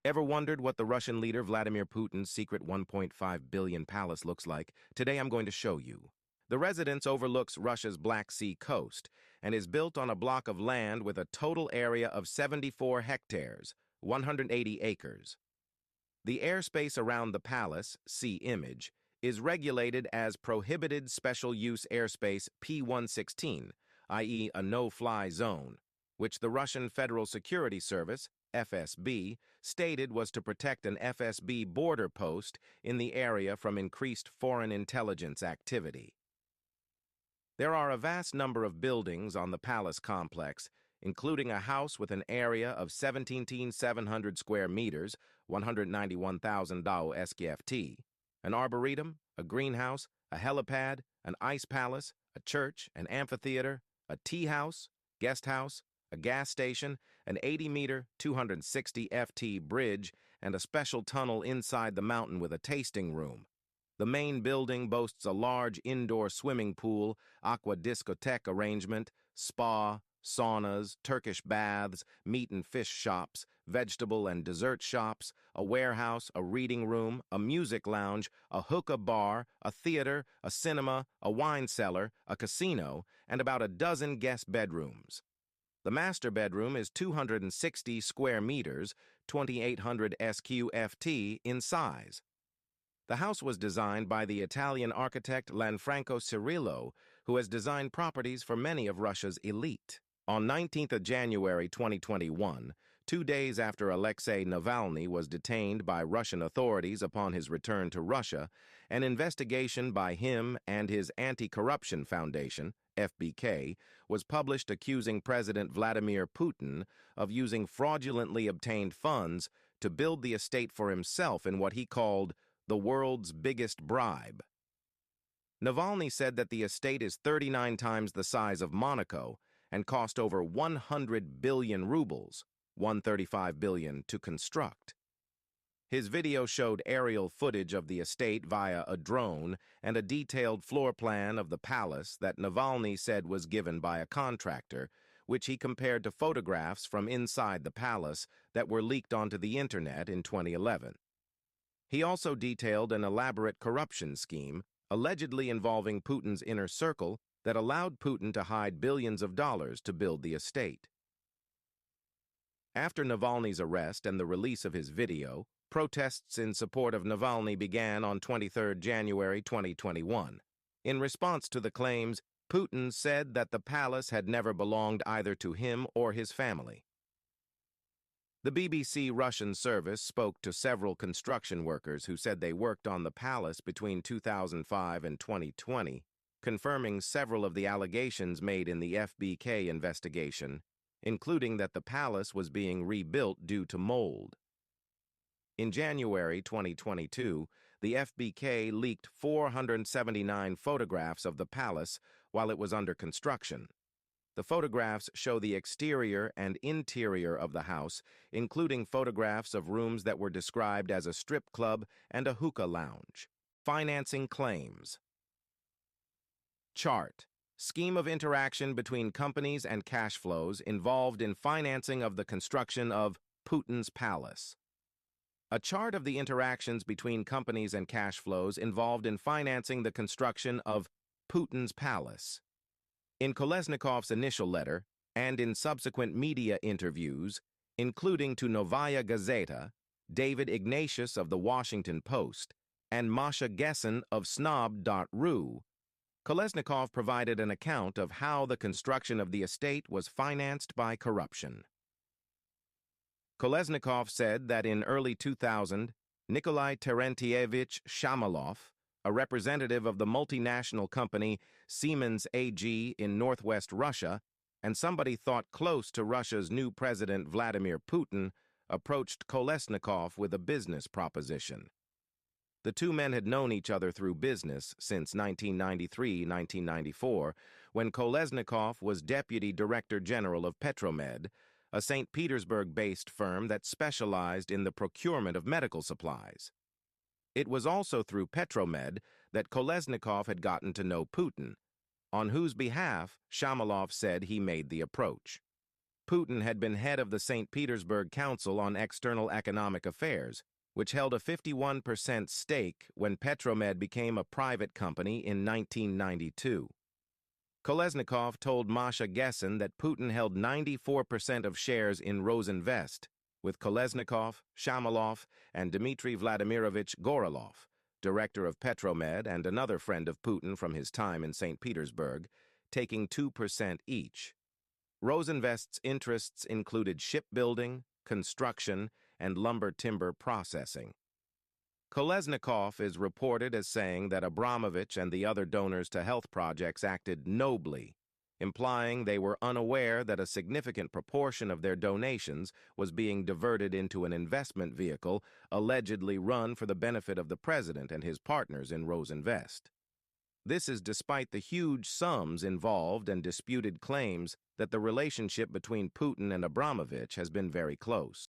Ever wondered what the Russian leader Vladimir Putin's secret 1.5 billion palace looks like? Today I'm going to show you. The residence overlooks Russia's Black Sea coast and is built on a block of land with a total area of 74 hectares, 180 acres. The airspace around the palace, see image, is regulated as Prohibited Special Use Airspace P-116, i.e. a no-fly zone, which the Russian Federal Security Service, FSB, stated was to protect an FSB border post in the area from increased foreign intelligence activity. There are a vast number of buildings on the palace complex, including a house with an area of 17,700 square meters, 191,000 sqft, an arboretum, a greenhouse, a helipad, an ice palace, a church, an amphitheater, a tea house, guest house, a gas station, an 80-meter, 260 ft bridge, and a special tunnel inside the mountain with a tasting room. The main building boasts a large indoor swimming pool, aqua discotheque arrangement, spa, saunas, Turkish baths, meat and fish shops, vegetable and dessert shops, a warehouse, a reading room, a music lounge, a hookah bar, a theater, a cinema, a wine cellar, a casino, and about a dozen guest bedrooms. The master bedroom is 260 square meters, 2,800 sqft in size. The house was designed by the Italian architect Lanfranco Cirillo, who has designed properties for many of Russia's elite. On 19th of January 2021, 2 days after Alexei Navalny was detained by Russian authorities upon his return to Russia, an investigation by him and his Anti-Corruption Foundation, FBK, was published accusing President Vladimir Putin of using fraudulently obtained funds to build the estate for himself in what he called the world's biggest bribe. Navalny said that the estate is 39 times the size of Monaco and cost over 100 billion rubles, 135 billion, to construct. His video showed aerial footage of the estate via a drone and a detailed floor plan of the palace that Navalny said was given by a contractor, which he compared to photographs from inside the palace that were leaked onto the internet in 2011. He also detailed an elaborate corruption scheme, allegedly involving Putin's inner circle, that allowed Putin to hide billions of dollars to build the estate. After Navalny's arrest and the release of his video, protests in support of Navalny began on 23 January 2021. In response to the claims, Putin said that the palace had never belonged either to him or his family. The BBC Russian service spoke to several construction workers who said they worked on the palace between 2005 and 2020, confirming several of the allegations made in the FBK investigation, including that the palace was being rebuilt due to mold. In January 2022, the FBK leaked 479 photographs of the palace while it was under construction. The photographs show the exterior and interior of the house, including photographs of rooms that were described as a strip club and a hookah lounge. Financing claims. Chart: scheme of interaction between companies and cash flows involved in financing of the construction of Putin's palace. A chart of the interactions between companies and cash flows involved in financing the construction of Putin's palace. In Kolesnikov's initial letter, and in subsequent media interviews, including to Novaya Gazeta, David Ignatius of The Washington Post, and Masha Gessen of Snob.ru, Kolesnikov provided an account of how the construction of the estate was financed by corruption. Kolesnikov said that in early 2000, Nikolai Terentievich Shamalov, a representative of the multinational company Siemens AG in northwest Russia, and somebody thought close to Russia's new president Vladimir Putin, approached Kolesnikov with a business proposition. The two men had known each other through business since 1993-1994, when Kolesnikov was Deputy Director General of Petromed, a St. Petersburg-based firm that specialized in the procurement of medical supplies. It was also through Petromed that Kolesnikov had gotten to know Putin, on whose behalf Shamalov said he made the approach. Putin had been head of the St. Petersburg Council on External Economic Affairs, which held a 51% stake when Petromed became a private company in 1992. Kolesnikov told Masha Gessen that Putin held 94% of shares in Rosinvest, with Kolesnikov, Shamalov, and Dmitry Vladimirovich Gorilov, director of Petromed and another friend of Putin from his time in St. Petersburg, taking 2% each. Rosinvest's interests included shipbuilding, construction, and lumber-timber processing. Kolesnikov is reported as saying that Abramovich and the other donors to health projects acted nobly, implying they were unaware that a significant proportion of their donations was being diverted into an investment vehicle allegedly run for the benefit of the president and his partners in Rosinvest. This is despite the huge sums involved and disputed claims that the relationship between Putin and Abramovich has been very close.